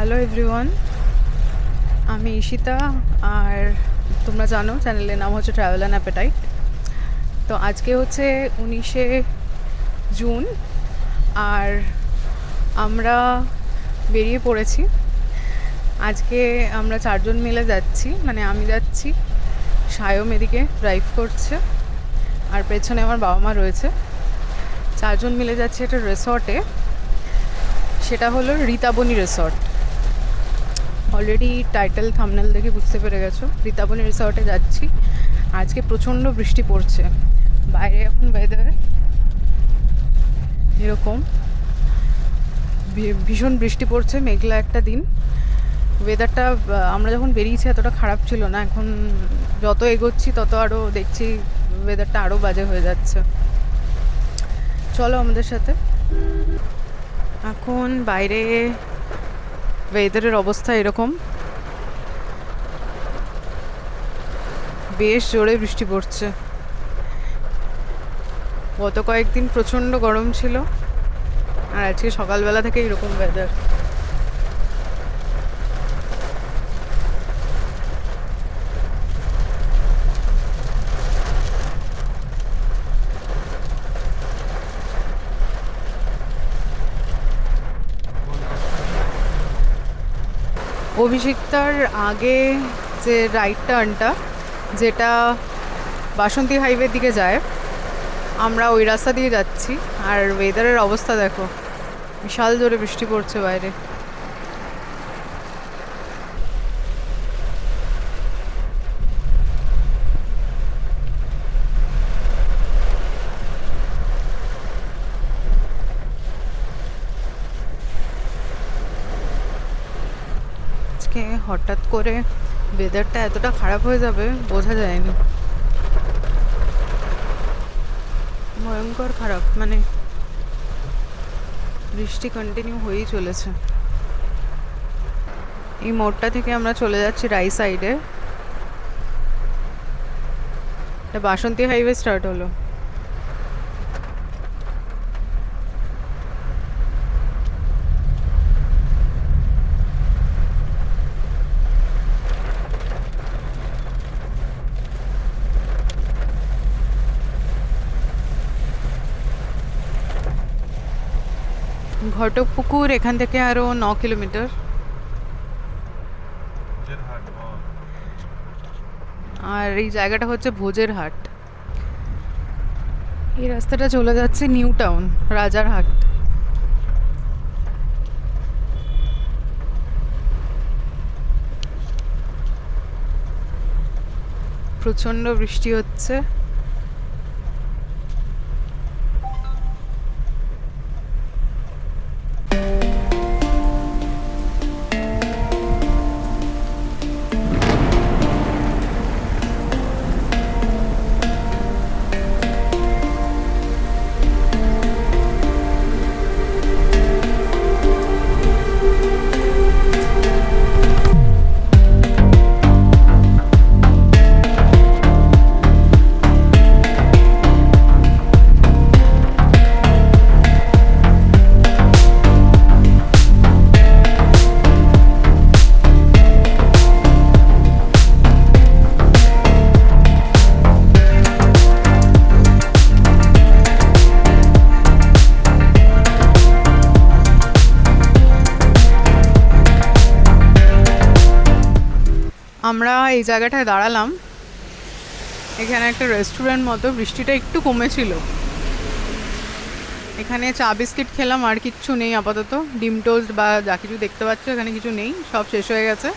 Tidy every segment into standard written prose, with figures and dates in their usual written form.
Hello everyone, আমি ঈশিতা। আর তোমরা জানো চ্যানেলের নাম হচ্ছে ট্রাভেল অ্যান্ড অ্যাপেটাইট। তো আজকে হচ্ছে 19শে জুন আর আমরা বেরিয়ে পড়েছি। আজকে আমরা 4জন মিলে যাচ্ছি, মানে আমি যাচ্ছি, সায়ম এদিকে ড্রাইভ করছে আর পেছনে আমার বাবা মা রয়েছে। 4জন মিলে যাচ্ছি একটা রিসর্টে, সেটা হলো রীতাবনী রিসর্ট। অলরেডি টাইটেল থাম্বনেল দেখে বুঝতে পেরে গেছো, রীতাবনী রিসর্টে যাচ্ছি। আজকে প্রচণ্ড বৃষ্টি পড়ছে, বাইরে এখন ওয়েদার এরকম ভীষণ বৃষ্টি পড়ছে, মেঘলা একটা দিন। ওয়েদারটা আমরা যখন বেরিয়েছি এতটা খারাপ ছিল না, এখন যত এগোচ্ছি তত আরও দেখছি ওয়েদারটা আরও বাজে হয়ে যাচ্ছে। চলো আমাদের সাথে। এখন বাইরে ওয়েদারের অবস্থা এরকম, বেশ জোরে বৃষ্টি পড়ছে। গত কয়েকদিন প্রচণ্ড গরম ছিল আর আজকে সকালবেলা থেকে এরকম ওয়েদার। অভিষিক্তার আগে যে রাইট টার্নটা, যেটা বাসন্তী হাইওয়ের দিকে যায়, আমরা ওই রাস্তা দিয়ে যাচ্ছি। আর ওয়েদারের অবস্থা দেখো, বিশাল জোরে বৃষ্টি পড়ছে বাইরে। আজকে হঠাৎ করে ওয়েদারটা এতটা খারাপ হয়ে যাবে বোঝা যায়নি, ভয়ঙ্কর খারাপ। মানে বৃষ্টি কন্টিনিউ হয়েই চলেছে। এই মোড়টা থেকে আমরা চলে যাচ্ছি রাই সাইডে। বাসন্তী হাইওয়ে স্টার্ট হলো। ঘটকপুকুর এখান থেকে আরও 9 কিলোমিটার। আর এই জায়গাটা হচ্ছে ভোজের হাট। এই রাস্তাটা চলে যাচ্ছে নিউ টাউন, রাজারহাট। প্রচণ্ড বৃষ্টি হচ্ছে। আমরা এই জায়গাটায় দাঁড়ালাম, এখানে একটা রেস্টুরেন্ট মতো। বৃষ্টিটা একটু কমেছিল। এখানে চা বিস্কিট খেলাম, আর কিচ্ছু নেই আপাতত। ডিম টোস্ট বা যা কিছু দেখতে পাচ্ছ এখানে কিছু নেই, সব শেষ হয়ে গেছে।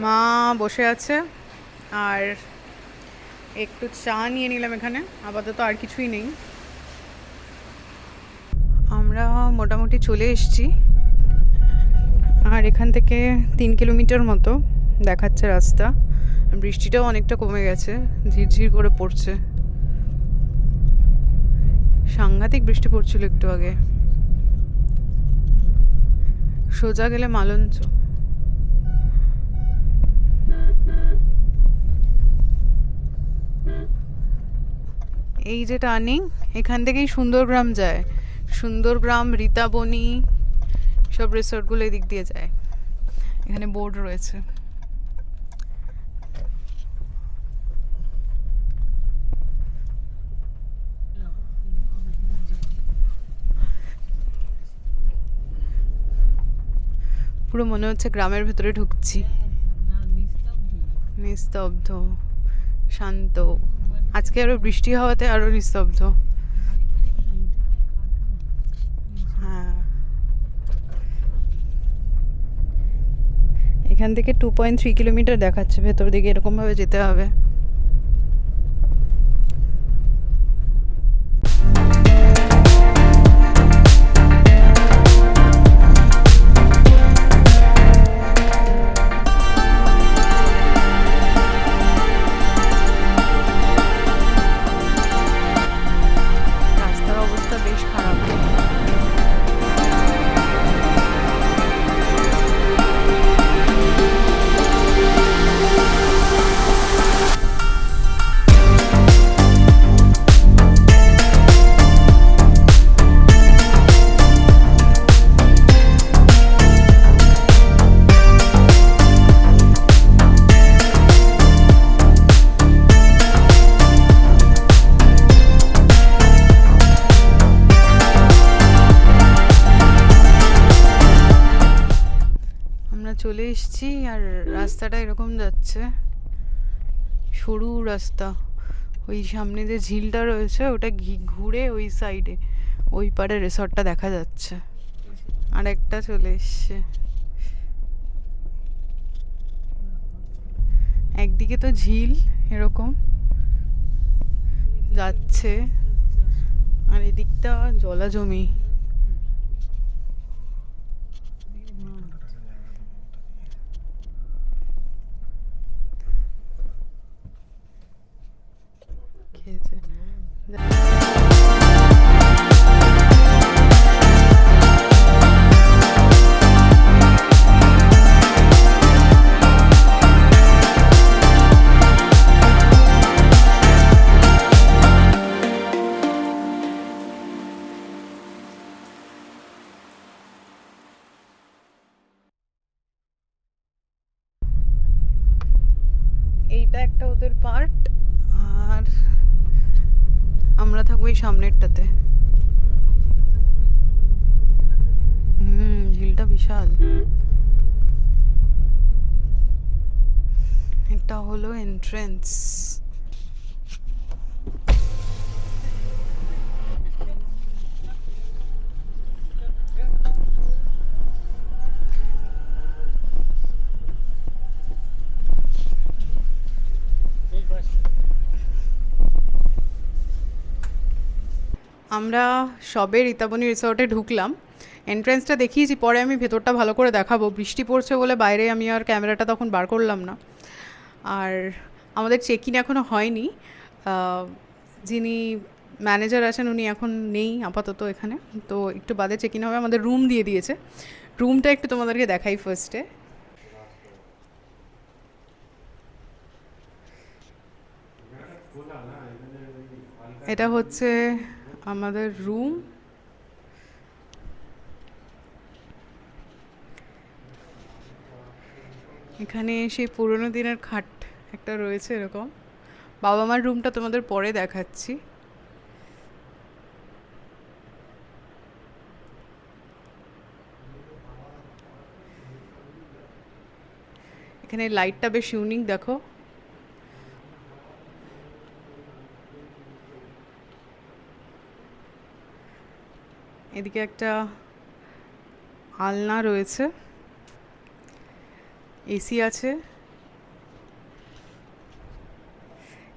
মা বসে আছে আর একটু চা নিয়ে নিলাম এখানে, আপাতত আর কিছুই নেই। আমরা মোটামুটি চলে এসেছি, আর এখান থেকে 3 কিলোমিটার মতো দেখাচ্ছে রাস্তা। বৃষ্টিটাও অনেকটা কমে গেছে, ঝিরঝির করে পড়ছে। সাংঘাতিক বৃষ্টি পড়ছিল একটু আগে। সোজা গেলে মালঞ্চ। এই যে টার্নিং, এখান থেকেই সুন্দরগ্রাম যায়। সুন্দরগ্রাম, রীতাবনী সব রিসর্টগুলো এদিক দিয়ে যায়। এখানে বোর্ড রয়েছে। পুরো মনে হচ্ছে গ্রামের ভেতরে ঢুকছি। নিস্তব্ধ, শান্ত। আজকে আরো বৃষ্টি হওয়াতে আরো নিস্তব্ধ। হ্যাঁ, এখান থেকে 2.3 কিলোমিটার দেখাচ্ছে ভেতর দিকে, এরকম ভাবে যেতে হবে। রাস্তার অবস্থা বেশ খারাপ। আমরা চলে এসেছি, আর রাস্তাটা এরকম যাচ্ছে, সরু রাস্তা। ওই সামনে যে ঝিলটা রয়েছে ওটা ঘুরে ওই সাইডে, ওই পারে রিসর্টটা দেখা যাচ্ছে। আর একটা চলে এসছে। একদিকে তো ঝিল এরকম যাচ্ছে, আর এদিকটা জলাজমি। খেয়েছে। এইটা একটা ওদের পার্ট, আর আমরা থাকবো এই সামনেরটাতে। ঝিলটা বিশাল। এটা হলো এন্ট্রেন্স। আমরা সবে রীতাবনী রিসর্টে ঢুকলাম। এন্ট্রেন্সটা দেখিয়েছি, পরে আমি ভেতরটা ভালো করে দেখাবো। বৃষ্টি পড়ছে বলে বাইরে আমি আর ক্যামেরাটা তখন বার করলাম না। আর আমাদের চেক ইন এখনও হয়নি। যিনি ম্যানেজার আছেন উনি এখন নেই আপাতত এখানে, তো একটু বাদে চেক ইন হবে। আমাদের রুম দিয়ে দিয়েছে। রুমটা একটু তোমাদেরকে দেখাই ফার্স্টে। এটা হচ্ছে আমাদের রুম। এখানে সেই পুরোনো দিনের খাট একটা রয়েছে এরকম। বাবা মার রুমটা তোমাদের পরে দেখাচ্ছি। এখানে লাইটটা বেশ ইউনিক, দেখো। এদিকে একটা আলনা রয়েছে, এসি আছে।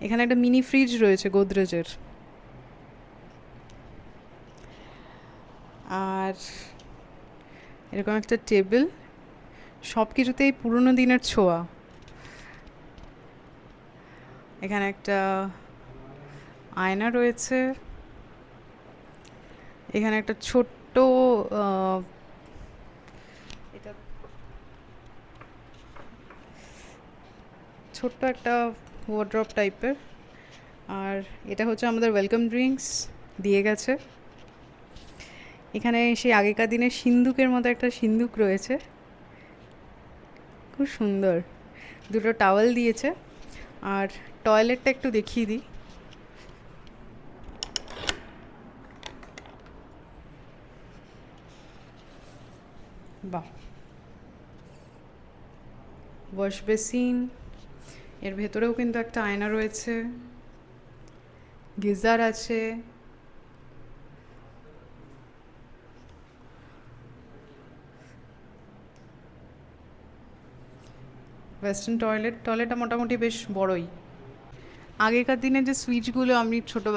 এখানে একটা মিনি ফ্রিজ রয়েছে গোদরেজের। আর এরকম একটা টেবিল, সব কিছুতেই পুরোনো দিনের ছোঁয়া। এখানে একটা আয়না রয়েছে। এখানে একটা ছোট্ট এটা ছোট্ট একটা ওয়ার্ড্রপ টাইপের। আর এটা হচ্ছে আমাদের ওয়েলকাম ড্রিঙ্কস দিয়ে গেছে। এখানে সেই আগেকার দিনের সিন্দুকের মতো একটা সিন্দুক রয়েছে, খুব সুন্দর। দুটো টাওয়েল দিয়েছে। আর টয়লেটটা একটু দেখিয়ে দিই। বাহ, ওয়াশ বেসিন, এর ভেতরেও কিন্তু একটা আয়না রয়েছে, গিজার আছে, ওয়েস্টার্ন টয়লেটটা মোটামুটি বেশ বড়ই। আগেকার দিনে যে সুইচগুলো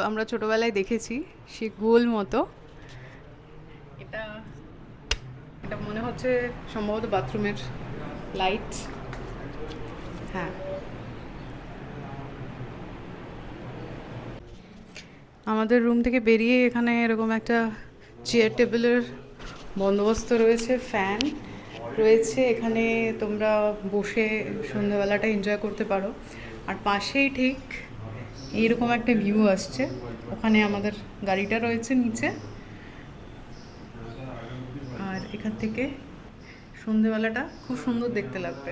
আমরা ছোটোবেলায় দেখেছি, সে গোল মতো, এটা এটা মনে হচ্ছে সম্ভবত বাথরুমের লাইট। হ্যাঁ, আমাদের রুম থেকে বেরিয়ে এখানে এরকম একটা চেয়ার টেবিলের বন্দোবস্ত রয়েছে, ফ্যান রয়েছে, এখানে তোমরা বসে সন্ধ্যাবেলাটা এনজয় করতে পারো। আর পাশেই ঠিক এইরকম একটা ভিউ আসছে, ওখানে আমাদের গাড়িটা রয়েছে নিচে। আর এখান থেকে সন্ধ্যেবেলাটা খুব সুন্দর দেখতে লাগবে।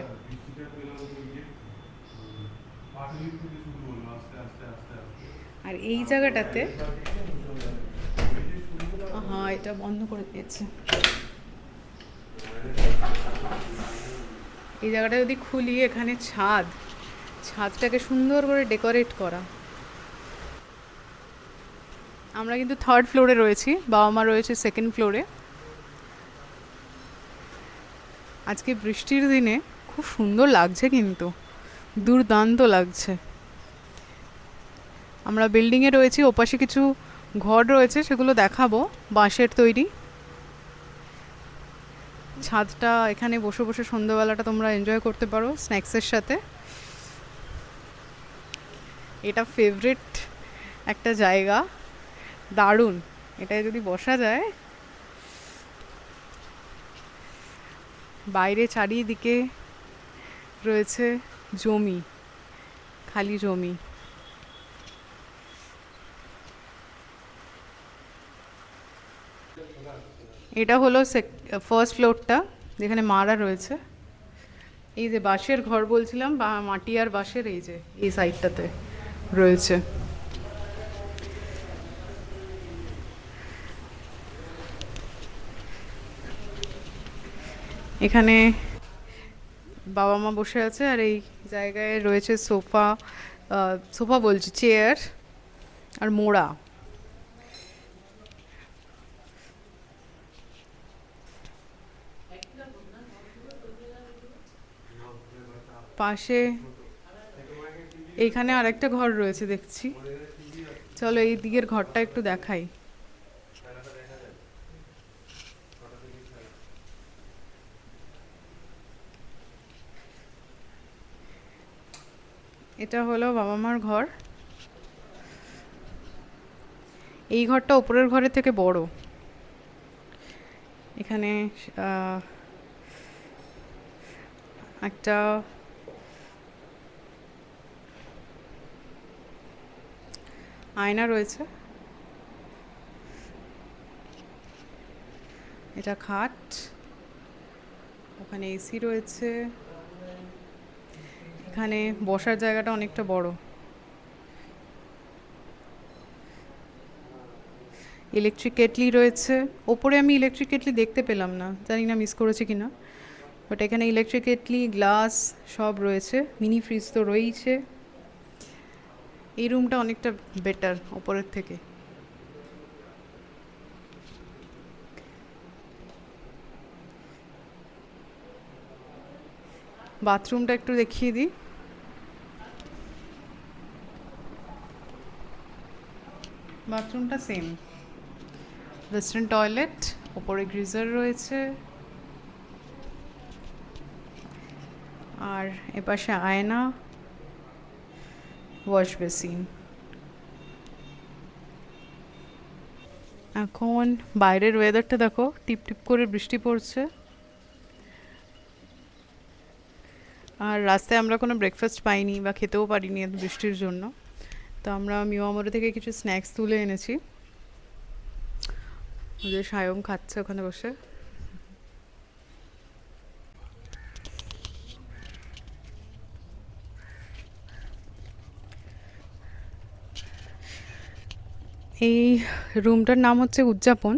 আর এই জায়গাটাতে, হ্যাঁ এটা বন্ধ করে দিয়েছে, এই জায়গাটা যদি খুলি, এখানে ছাদটাকে সুন্দর করে ডেকোরেট করা। আমরা কিন্তু 3rd ফ্লোরে রয়েছি, বাবা মা রয়েছে 2nd ফ্লোরে। আজকে বৃষ্টির দিনে খুব সুন্দর লাগছে, কিন্তু দুর্দান্ত লাগছে। আমরা বিল্ডিংয়ে রয়েছি, ওপাশে কিছু ঘর রয়েছে, সেগুলো দেখাবো, বাঁশের তৈরি। ছাদটা, এখানে বসে বসে সন্ধ্যাবেলাটা তোমরা এনজয় করতে পারো স্ন্যাক্সের সাথে। এটা ফেভারিট একটা জায়গা, দারুণ। এটায় যদি বসা যায়, বাইরে চারিদিকে রয়েছে জমি, খালি জমি। এটা হলো 1st ফ্লোরটা, যেখানে মারা রয়েছে। এই যে বাঁশের ঘর বলছিলাম, বা মাটি আর বাঁশের, এই যে এই সাইডটাতে রয়েছে। এখানে বাবা মা বসে আছে, আর এই জায়গায় রয়েছে সোফা বলছি, চেয়ার আর মোড়া। পাশে এইখানে আরেকটা ঘর রয়েছে দেখছি, চলো এই দিকের ঘরটা একটু দেখাই। এটা হলো বাবা মার ঘর। এই ঘরটা ওপরের ঘরের থেকে বড়। এখানে একটা আয়না রয়েছে, এটা খাট, ওখানে এসি রয়েছে, এখানে বসার জায়গাটা অনেকটা বড়। ইলেকট্রিক কেটলি রয়েছে, ওপরে আমি ইলেকট্রিক কেটলি দেখতে পেলাম না, জানি না মিস করেছি কিনা, বাট এখানে ইলেকট্রিক কেটলি, গ্লাস সব রয়েছে, মিনি ফ্রিজ তো রয়েইছে। এই রুমটা অনেকটা বেটার ওপরের থেকে। বাথরুমটা একটু দেখিয়ে দিই। বাথরুমটা সেম, ওয়েস্টার্ন টয়লেট, ওপরে গ্রিজার রয়েছে, আর এপাশে আয়না, ওয়াশ বেসিন। এখন বাইরের ওয়েদারটা দেখো, টিপ টিপ করে বৃষ্টি পড়ছে। আর রাস্তায় আমরা কোনো ব্রেকফাস্ট পাইনি বা খেতেও পারিনি এত বৃষ্টির জন্য, তো আমরা মিওয়ামোড়ো থেকে কিছু স্ন্যাক্স তুলে এনেছি, যে সায়ম খাচ্ছে ওখানে বসে। এই রুমটার নাম হচ্ছে উদযাপন।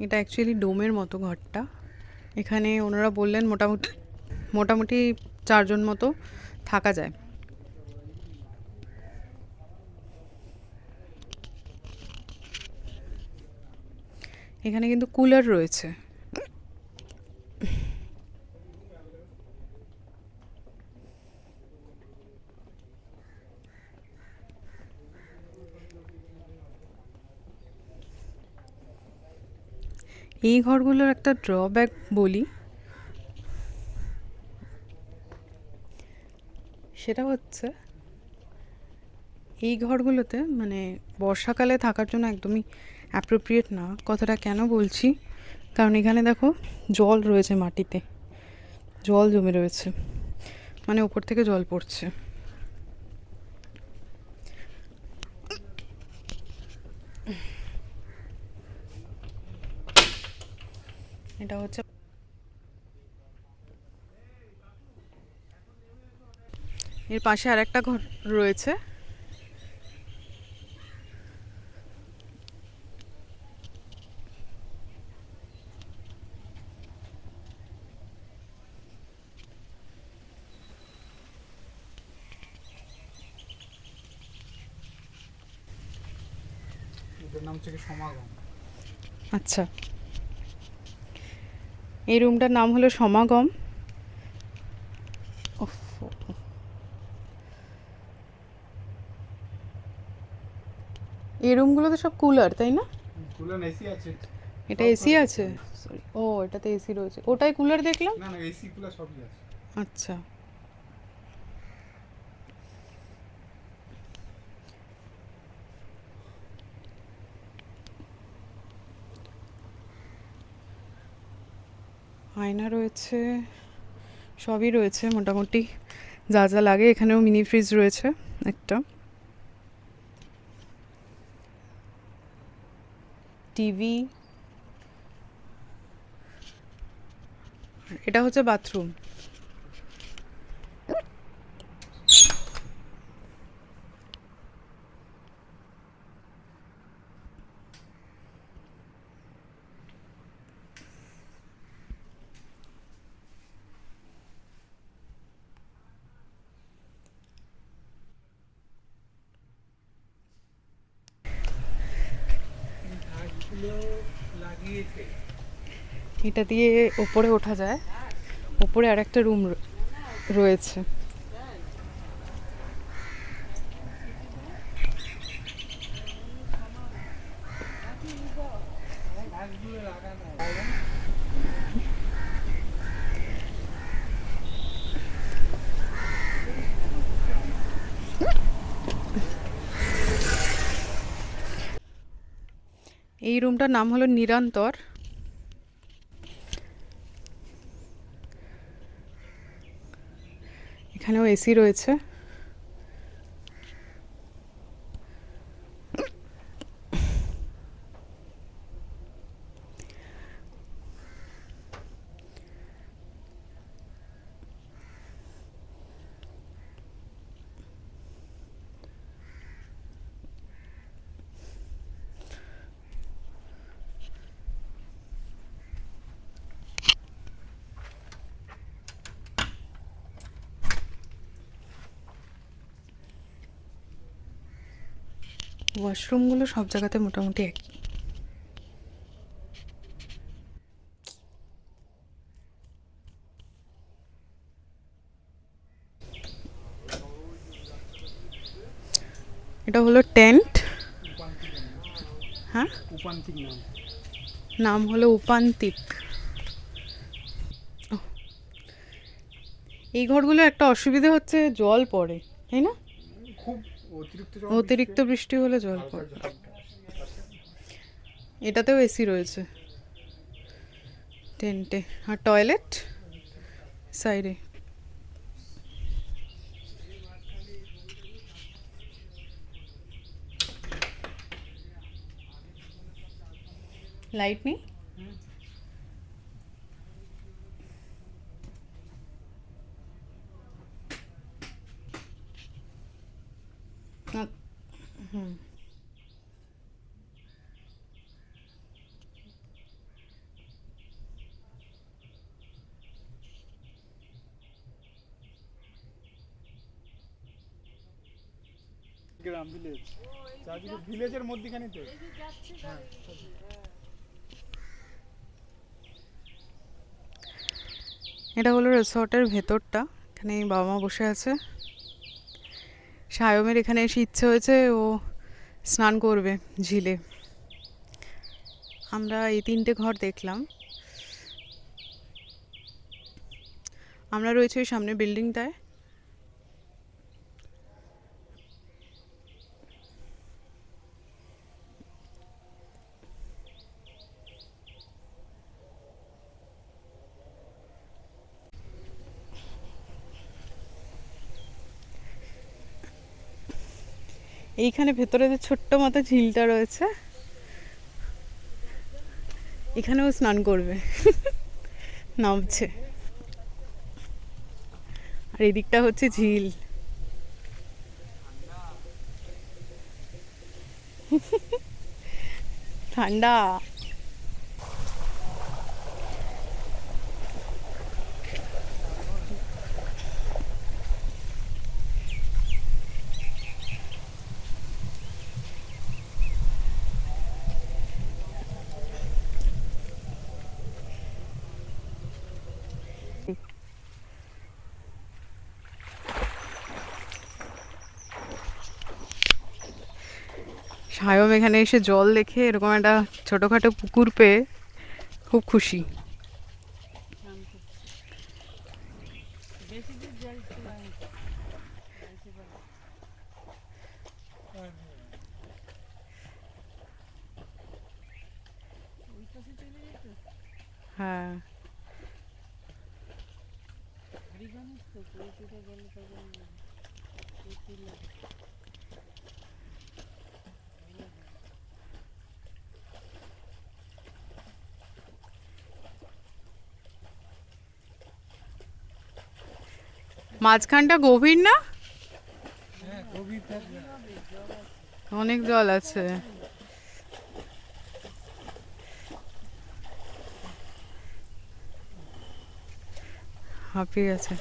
এটা অ্যাকচুয়ালি ডোমের মতো ঘরটা। এখানে ওনারা বললেন মোটামুটি মোটামুটি 4 জন মতো থাকা যায়। এখানে কিন্তু কুলার রয়েছে। এই ঘরগুলোর একটা ড্রব্যাক বলি, সেটা হচ্ছে এই ঘরগুলোতে মানে বর্ষাকালে থাকার জন্য একদমই অ্যাপ্রোপ্রিয়েট না। কথাটা কেন বলছি, কারণ এখানে দেখো জল রয়েছে, মাটিতে জল জমে রয়েছে, মানে উপর থেকে জল পড়ছে। এটা হচ্ছে এর পাশে আর একটা ঘর রয়েছে। নাম হচ্ছে সমাগম। আচ্ছা, এই রুমটার নাম হলো সমাগম। এই রুমগুলোতে সব কুলার, তাই না? কুলার এসি আছে। এটা এসি আছে, সরি, ও এটাতে এসি রয়েছে, ওটাই কুলার দেখলাম। না না, এসি কুলার সবই আছে। আচ্ছা, আয়না রয়েছে, সবই রয়েছে মোটামুটি যা যা লাগে। এখানেও মিনি ফ্রিজ রয়েছে একটা, টিভি। এটা হচ্ছে বাথরুম। এটা দিয়ে ওপরে ওঠা যায়, ওপরে আর একটা রুম রয়েছে। এই রুমটার নাম হলো নিরন্তর। এখানেও এসি রয়েছে। ওয়াশরুমগুলো সব জায়গাতে মোটামুটি একই। এটা হলো টেন্ট। হ্যাঁ, উপান্তিক নাম হলো উপান্তিক। এই ঘরগুলো একটা অসুবিধা হচ্ছে, জল পড়ে, তাই না? খুব অতিরিক্ত বৃষ্টি হলে জল পড়ে। এটাতেও এসি রয়েছে টেন্টে, আর টয়লেট সাইডে। লাইট নেই? হুম। গ্রাম ভিলেজ, চারদিকে ভিলেজের মধ্যখানে তো। হ্যাঁ, এটা হলো রিসর্টের ভেতরটা। এখানে বাবা মা বসে আছে। সায়মের এখানে এসে ইচ্ছে হয়েছে ও স্নান করবে ঝিলে। আমরা এই 3টে ঘর দেখলাম। আমরা রয়েছে ওই সামনে বিল্ডিংটায়। এইখানে ভেতরে যে ছোট্ট মতো ঝিলটা রয়েছে, এখানেও স্নান করবে। নামছে। আর এদিকটা হচ্ছে ঝিল। ঠান্ডা। সায়ম এখানে এসে জল দেখে এরকম একটা ছোটখাটো পুকুর পেয়ে খুব খুশি। হ্যাঁ, মাঝখানটা গভীর না? অনেক জল আছে। হাঁপিয়ে গেছে।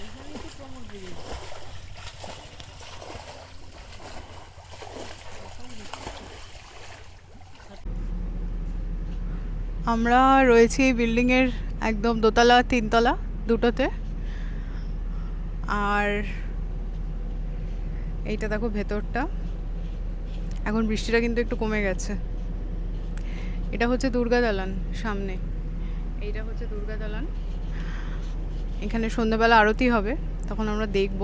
আমরা রয়েছি এই বিল্ডিংয়ের একদম দোতলা তিনতলা দুটোতে। আর এইটা দেখো ভেতরটা। এখন বৃষ্টিটা কিন্তু একটু কমে গেছে। এটা হচ্ছে দুর্গা দালান সামনে। এইটা হচ্ছে দুর্গা দালান। এখানে সন্ধ্যাবেলা আরতি হবে, তখন আমরা দেখব।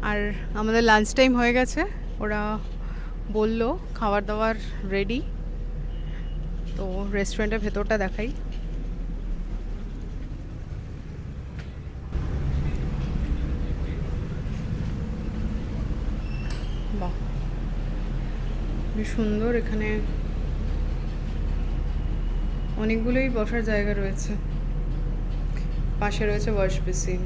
আর আমাদের লাঞ্চ টাইম হয়ে গেছে। ওরা বলল খাবার দাবার রেডি। তো রেস্টুরেন্টের ভেতরটা দেখাই। বাহ, বেশ সুন্দর। এখানে অনেকগুলোই বসার জায়গা রয়েছে। পাশে রয়েছে ওয়াশ বেসিন।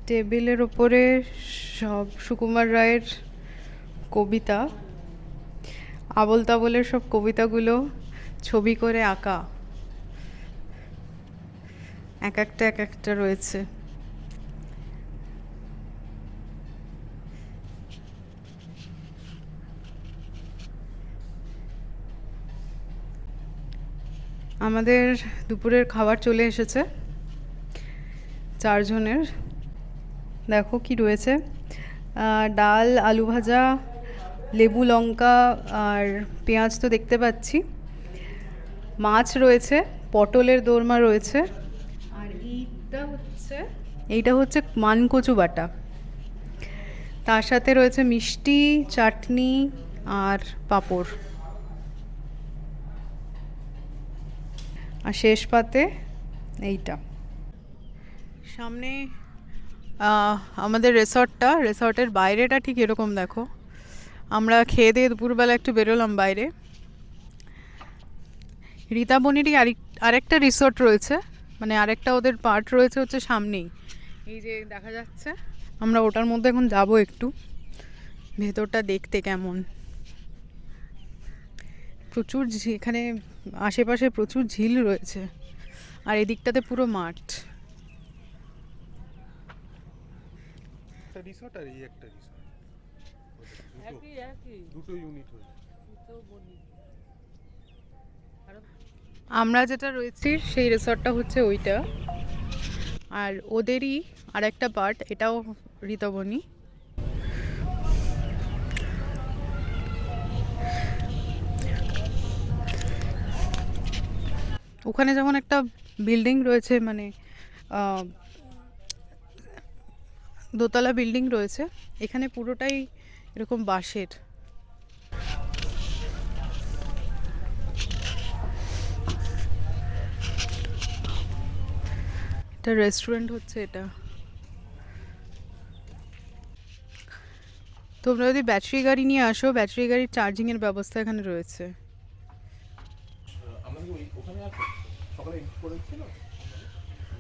টেবিলের ওপরে সব সুকুমার রায়ের কবিতা, আবোল তাবোলের সব কবিতাগুলো ছবি করে আঁকা। এক একটা রয়েছে। আমাদের দুপুরের খাবার চলে এসেছে 4 জনের। দেখো কি রয়েছে। ডাল, আলু ভাজা, লেবু লঙ্কা আর পেঁয়াজ তো দেখতে পাচ্ছি, মাছ রয়েছে, পটলের দোরমা রয়েছে, আর এইটা হচ্ছে মানকচু বাটা, তার সাথে রয়েছে মিষ্টি, চাটনি আর পাঁপড়, আর শেষ পাতে এইটা। সামনে আমাদের রিসর্টের বাইরেটা ঠিক এরকম দেখো। আমরা খেয়ে দিয়ে দুপুরবেলা একটু বেরোলাম বাইরে। রীতাবনেরই আরেকটা রিসর্ট রয়েছে, মানে আরেকটা ওদের পার্ট রয়েছে হচ্ছে সামনেই, এই যে দেখা যাচ্ছে। আমরা ওটার মধ্যে এখন যাব একটু ভেতরটা দেখতে কেমন। প্রচুর এখানে আশেপাশে প্রচুর ঝিল রয়েছে, আর এদিকটাতে পুরো মাঠ। একটা রিসর্ট আর এই একটা রিসর্ট, দুটো ইউনিট হয়েছে। আমরা যেটা রয়েছি সেই রিসর্টটা হচ্ছে ওইটা, আর ওদেরই আর একটা পার্ট, এটাও ঋতবনী। ওখানে যেমন একটা বিল্ডিং রয়েছে, মানে দোতলা বিল্ডিং রয়েছে, এখানে পুরোটাই এরকম বাঁশের। এটা রেস্টুরেন্ট হচ্ছে এটা। তোমরা যদি ব্যাটারি গাড়ি নিয়ে আসো, ব্যাটারি গাড়ির চার্জিংয়ের ব্যবস্থা এখানে রয়েছে। আমরা কি ওখানে আছে সকালে এডিট করেছিল?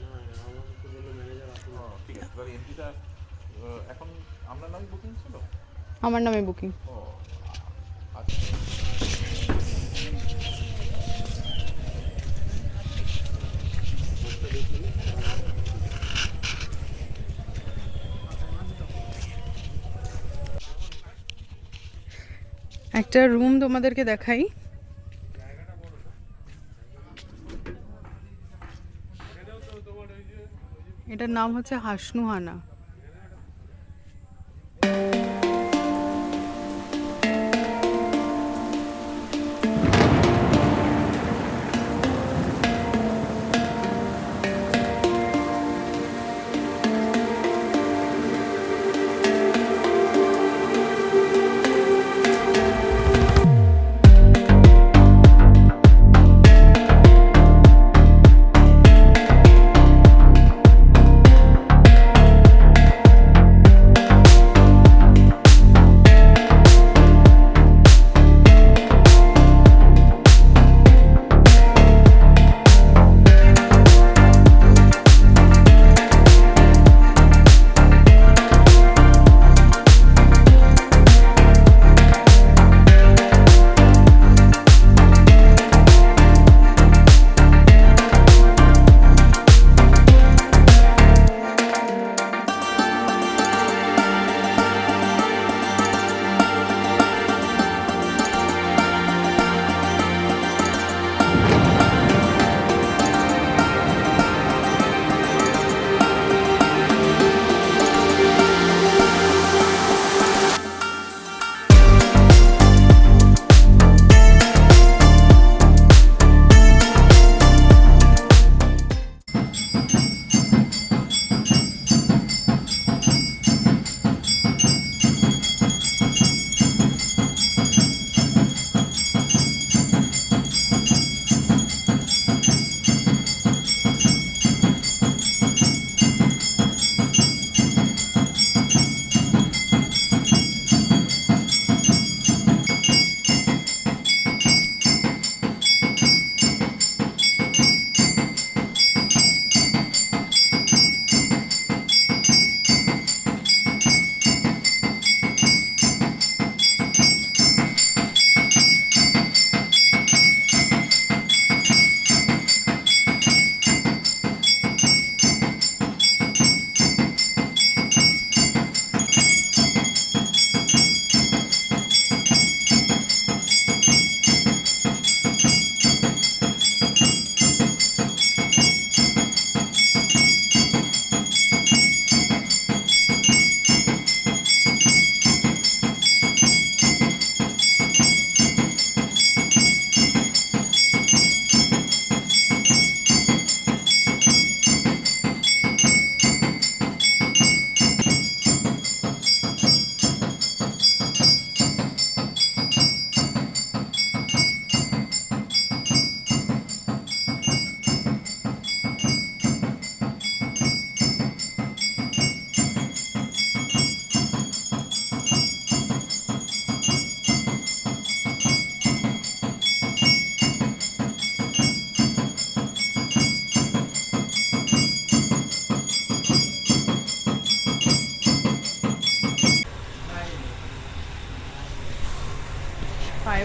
না আমাকে তো বললো ম্যানেজার আসুন। ঠিক আছে, তাহলে এন্ট্রিটা এখন আপনার নামে বুকিং ছিল? আমার নামে বুকিং। ও আচ্ছা। একটা রুম তোমাদেরকে দেখাই। এটার নাম হচ্ছে হাসনুহানা।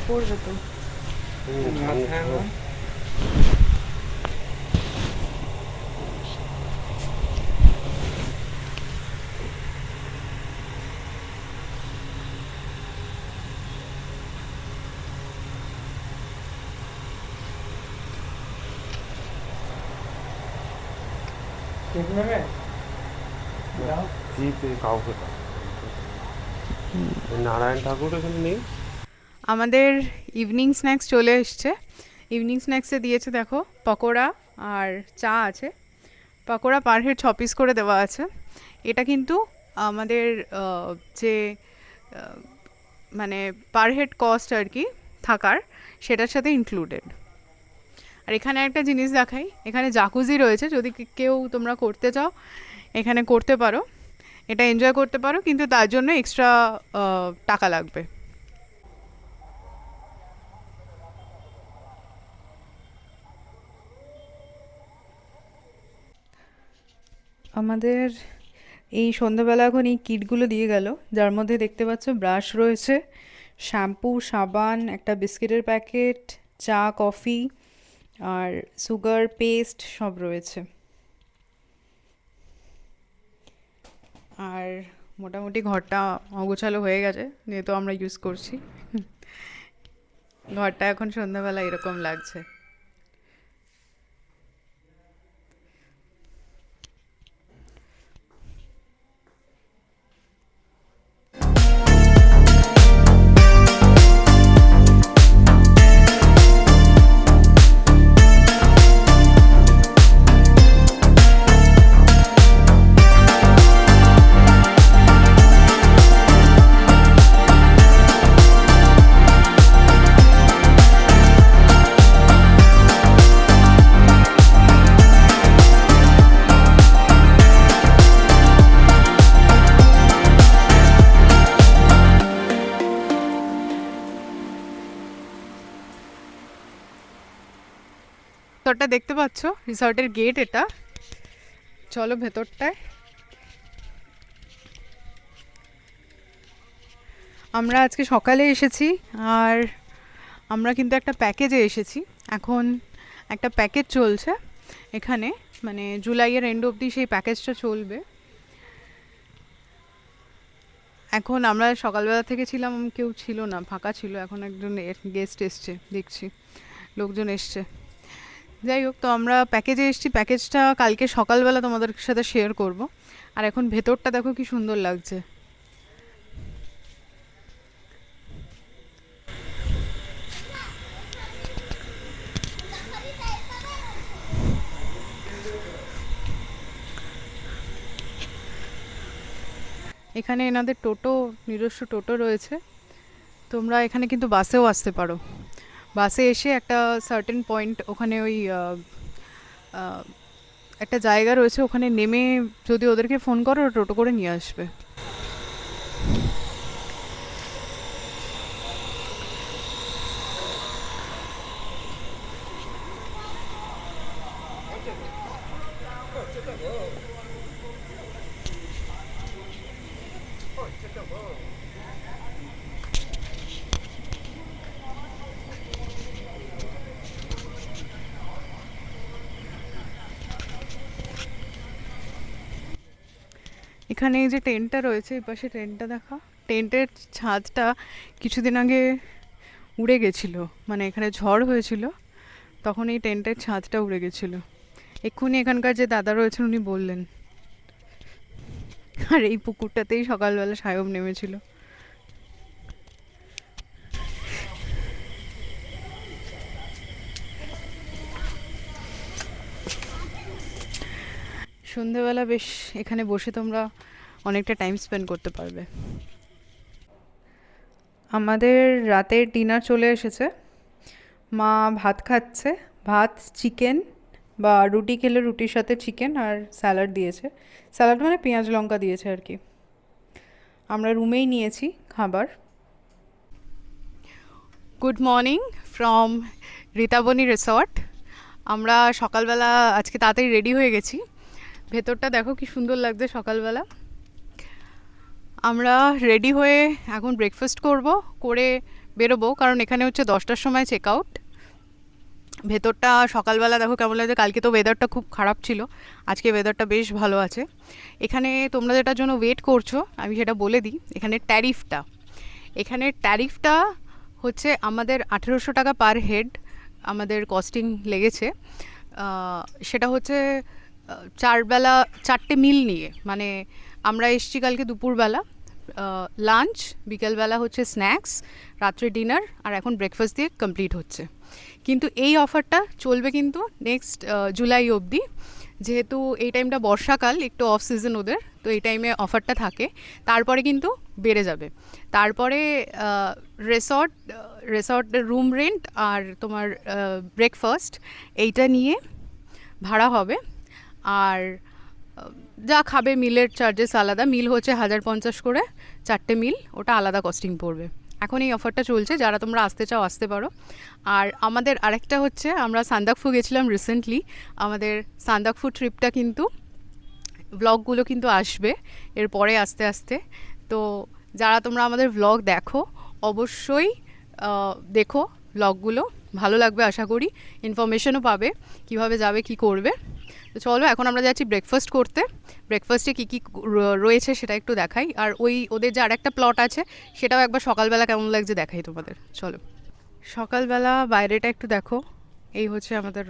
পড়বে তো। কাউকে নারায়ণ ঠাকুর এখানে নেই। আমাদের ইভিনিং স্ন্যাক্স চলে এসছে। ইভিনিং স্ন্যাক্সে দিয়েছে দেখো পকোড়া আর চা আছে। পকোড়া পার হেড 6 পিস করে দেওয়া আছে। এটা কিন্তু আমাদের যে মানে পার হেড কস্ট আর কি থাকার, সেটার সাথে ইনক্লুডেড। আর এখানে একটা জিনিস দেখাই, এখানে জাকুজি রয়েছে, যদি কেউ তোমরা করতে চাও এখানে করতে পারো, এটা এনজয় করতে পারো, কিন্তু তার জন্য এক্সট্রা টাকা লাগবে। আমাদের এই সন্ধ্যাবেলা এখন এই কিটগুলো দিয়ে গেল, যার মধ্যে দেখতে পাচ্ছ ব্রাশ রয়েছে, শ্যাম্পু, সাবান, একটা বিস্কিটের প্যাকেট, চা, কফি আর সুগার পেস্ট সব রয়েছে। আর মোটামুটি ঘরটা অগোছালো হয়ে গেছে, যেহেতু আমরা ইউজ করছি। ঘরটা এখন সন্ধ্যাবেলা এরকম লাগছে। রিসর্টটা দেখতে পাচ্ছ, রিসর্টের গেট এটা। চলো ভেতরটায়। আমরা আজকে সকালে এসেছি, আর আমরা কিন্তু একটা প্যাকেজে এসেছি। এখন একটা প্যাকেজ চলছে এখানে, মানে জুলাইয়ের এন্ড অবধি সেই প্যাকেজটা চলবে। এখন আমরা সকালবেলা থেকে ছিলাম, কেউ ছিল না, ফাঁকা ছিল। এখন একজন গেস্ট এসছে, দেখছি লোকজন এসছে। যাই হোক, তো আমরা প্যাকেজে এসেছি, প্যাকেজটা কালকে সকালবেলা তোমাদের সাথে শেয়ার করব। আর এখন ভেতরটা দেখো কি সুন্দর লাগছে। এখানে এনাদের টোটো, নিজস্ব টোটো রয়েছে। তোমরা এখানে কিন্তু বাসেও আসতে পারো। বাসে এসে একটা সার্টেন পয়েন্ট, ওখানে ওই একটা জায়গা রয়েছে, ওখানে নেমে যদি ওদেরকে ফোন করো, টোটো করে নিয়ে আসবে। এখানে এই যে টেন্টটা রয়েছে, এই পাশে টেন্টটা দেখা, টেন্টের ছাদটা কিছুদিন আগে উড়ে গেছিলো, মানে এখানে ঝড় হয়েছিল, তখন এই টেন্টের ছাদটা উড়ে গেছিলো। এক্ষুনি এখানকার যে দাদা রয়েছেন উনি বললেন। আর এই পুকুরটাতেই সকালবেলা সায়ব নেমেছিল। সন্ধেবেলা বেশ এখানে বসে তোমরা অনেকটা টাইম স্পেন্ড করতে পারবে। আমাদের রাতের ডিনার চলে এসেছে। মা ভাত খাচ্ছে, ভাত, চিকেন বা রুটি খেলে রুটির সাথে চিকেন, আর স্যালাড দিয়েছে। স্যালাড মানে পেঁয়াজ লঙ্কা দিয়েছে আর কি। আমরা রুমেই নিয়েছি খাবার। Good morning from Ritaboni resort. আমরা সকালবেলা আজকে তাড়াতাড়ি রেডি হয়ে গেছি। ভেতরটা দেখো কি সুন্দর লাগছে সকালবেলা। আমরা রেডি হয়ে এখন ব্রেকফাস্ট করব, করে বেরোবো, কারণ এখানে হচ্ছে 10টার সময় চেক আউট। ভেতরটা সকালবেলা দেখো কেমন লাগছে। কালকে তো ওয়েদারটা খুব খারাপ ছিল, আজকে ওয়েদারটা বেশ ভালো আছে। এখানে তোমরা যেটার জন্য ওয়েট করছো আমি সেটা বলে দিই। এখানের ট্যারিফটা হচ্ছে আমাদের 1800 টাকা পার হেড আমাদের কস্টিং লেগেছে। সেটা হচ্ছে 4টে মিল নিয়ে, মানে আমরা এসছি কালকে দুপুরবেলা, লাঞ্চ, বিকেলবেলা হচ্ছে স্ন্যাক্স, রাত্রে ডিনার, আর এখন ব্রেকফাস্ট দিয়ে কমপ্লিট হচ্ছে। কিন্তু এই অফারটা চলবে কিন্তু নেক্সট জুলাই অবধি, যেহেতু এই টাইমটা বর্ষাকাল, একটু অফ সিজন ওদের, তো এই টাইমে অফারটা থাকে। তারপরে কিন্তু বেড়ে যাবে। তারপরে রেসর্টের রুম রেন্ট আর তোমার ব্রেকফাস্ট এইটা নিয়ে ভাড়া হবে। আর যা খাবে মিলের চার্জেস আলাদা। মিল হচ্ছে 1050 করে, 4টে মিল, ওটা আলাদা কস্টিং পড়বে। এখন এই অফারটা চলছে, যারা তোমরা আসতে চাও আসতে পারো। আর আমাদের আরেকটা হচ্ছে, আমরা সান্দাকফু গেছিলাম রিসেন্টলি, আমাদের সান্দাকফু ট্রিপটা কিন্তু ব্লগগুলো কিন্তু আসবে এরপরে আস্তে আস্তে। তো যারা তোমরা আমাদের ব্লগ দেখো অবশ্যই দেখো ব্লগগুলো, ভালো লাগবে আশা করি, ইনফরমেশনও পাবে কিভাবে যাবে কি করবে। তো চলো এখন আমরা যাচ্ছি ব্রেকফাস্ট করতে। ব্রেকফাস্টে কী কী রয়েছে সেটা একটু দেখাই, আর ওদের যে আরেকটা প্লট আছে সেটাও একবার সকালবেলা কেমন লাগছে দেখাই তোমাদের। চলো সকালবেলা বাইরেটা একটু দেখো। এই হচ্ছে আমাদের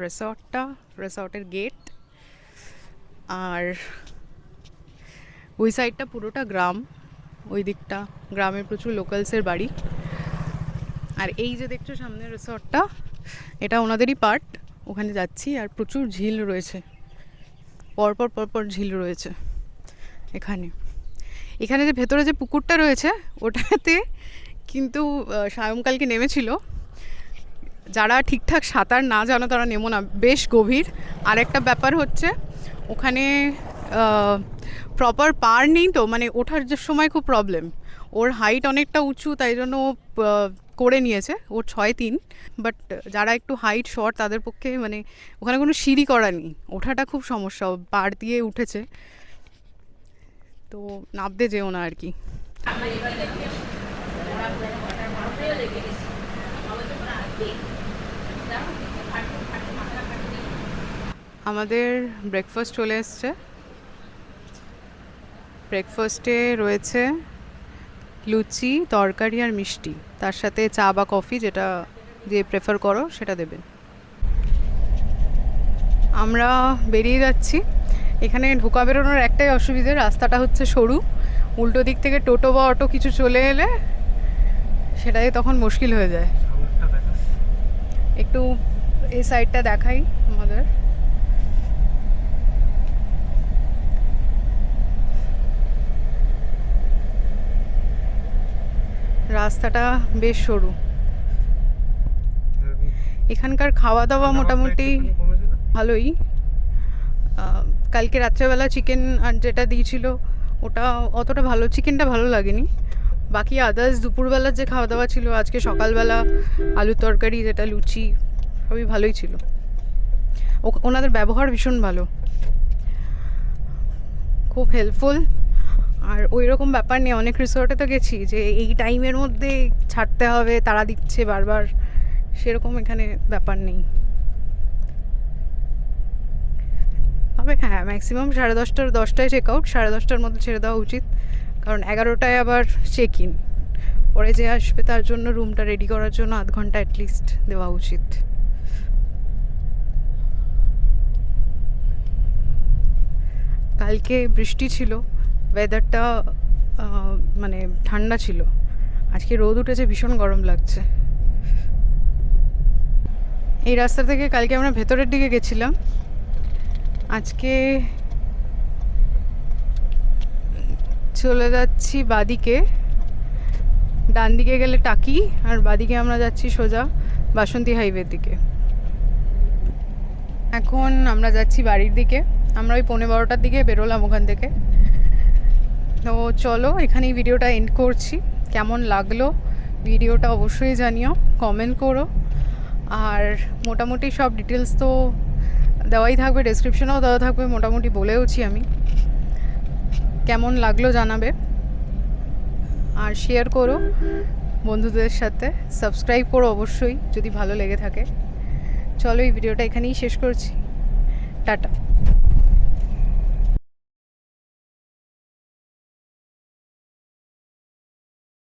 রিসর্টের গেট, আর ওই সাইডটা পুরোটা গ্রাম, ওই দিকটা গ্রামের প্রচুর লোকালসের বাড়ি। আর এই যে দেখছো সামনে রিসর্টটা, এটা ওনাদেরই পার্ট, ওখানে যাচ্ছি। আর প্রচুর ঝিল রয়েছে, পরপর ঝিল রয়েছে এখানে যে ভেতরে যে পুকুরটা রয়েছে ওটাতে কিন্তু সায়ংকালকে নেমেছিল। যারা ঠিকঠাক সাঁতার না জানো তারা নেমো না, বেশ গভীর। আর একটা ব্যাপার হচ্ছে ওখানে প্রপার পার নেই, তো মানে ওঠার যে সময় খুব প্রবলেম। ওর হাইট অনেকটা উঁচু, তাই জন্য ও করে নিয়েছে, ওর 6'3", বাট যারা একটু হাইট শর্ট তাদের পক্ষে মানে ওখানে কোনো সিঁড়ি করা নেই, ওঠাটা খুব সমস্যা। পাড় দিয়ে উঠেছে, তো নামতে যেও না আর কি। আমাদের ব্রেকফাস্ট চলে এসছে। ব্রেকফাস্টে রয়েছে লুচি, তরকারি আর মিষ্টি, তার সাথে চা বা কফি, যেটা যে প্রেফার করো সেটা দেবেন। আমরা বেরিয়ে যাচ্ছি। এখানে ঢোকা বেরোনোর একটাই অসুবিধে, রাস্তাটা হচ্ছে সরু, উল্টো দিক থেকে টোটো বা অটো কিছু চলে এলে সেটাই তখন মুশকিল হয়ে যায়। একটু এই সাইডটা দেখাই আমাদের। রাস্তাটা বেশ সরু। এখানকার খাওয়া দাওয়া মোটামুটি ভালোই। কালকে রাত্রেবেলা চিকেন আর যেটা দিয়েছিল ওটা অতটা ভালো, চিকেনটা ভালো লাগেনি। বাকি আদার্স দুপুরবেলার যে খাওয়া দাওয়া ছিল, আজকে সকালবেলা আলুর তরকারি, যেটা লুচি, সবই ভালোই ছিল। ওনাদের ব্যবহার ভীষণ ভালো, খুব হেল্পফুল। আর ওই রকম ব্যাপার নেই, অনেক রিসোর্টে তো গেছি যে এই টাইমের মধ্যে ছাড়তে হবে, তারা দিচ্ছে বারবার, সেরকম এখানে ব্যাপার নেই। তবে হ্যাঁ, ম্যাক্সিমাম 10:30টায় চেক আউট, 10:30টার মধ্যে ছেড়ে দেওয়া উচিত, কারণ 11টায় আবার চেক ইন। পরে যে আসবে তার জন্য রুমটা রেডি করার জন্য আধ ঘন্টা অ্যাটলিস্ট দেওয়া উচিত। কালকে বৃষ্টি ছিল, ওয়েদারটা মানে ঠান্ডা ছিল। আজকে রোদ উঠেছে, ভীষণ গরম লাগছে। এই রাস্তা থেকে কালকে আমরা ভেতরের দিকে গেছিলাম, আজকে চলে যাচ্ছি বাদিকে। ডান দিকে গেলে টাকি, আর বাদিকে আমরা যাচ্ছি সোজা বাসন্তী হাইওয়ের দিকে। এখন আমরা যাচ্ছি বাড়ির দিকে। আমরা ওই 11:15টার দিকে বেরোলাম ওখান থেকে। তো চলো এখানেই ভিডিওটা এন্ড করছি। কেমন লাগলো ভিডিওটা অবশ্যই জানিও, কমেন্ট করো। আর মোটামুটি সব ডিটেলস তো দেওয়াই থাকবে, ডেসক্রিপশনেও দেওয়া থাকবে, মোটামুটি বলেওছি আমি। কেমন লাগলো জানাবে, আর শেয়ার করো বন্ধুদের সাথে। সাবস্ক্রাইব করো অবশ্যই যদি ভালো লেগে থাকে। চলো এই ভিডিওটা এখানেই শেষ করছি। টাটা।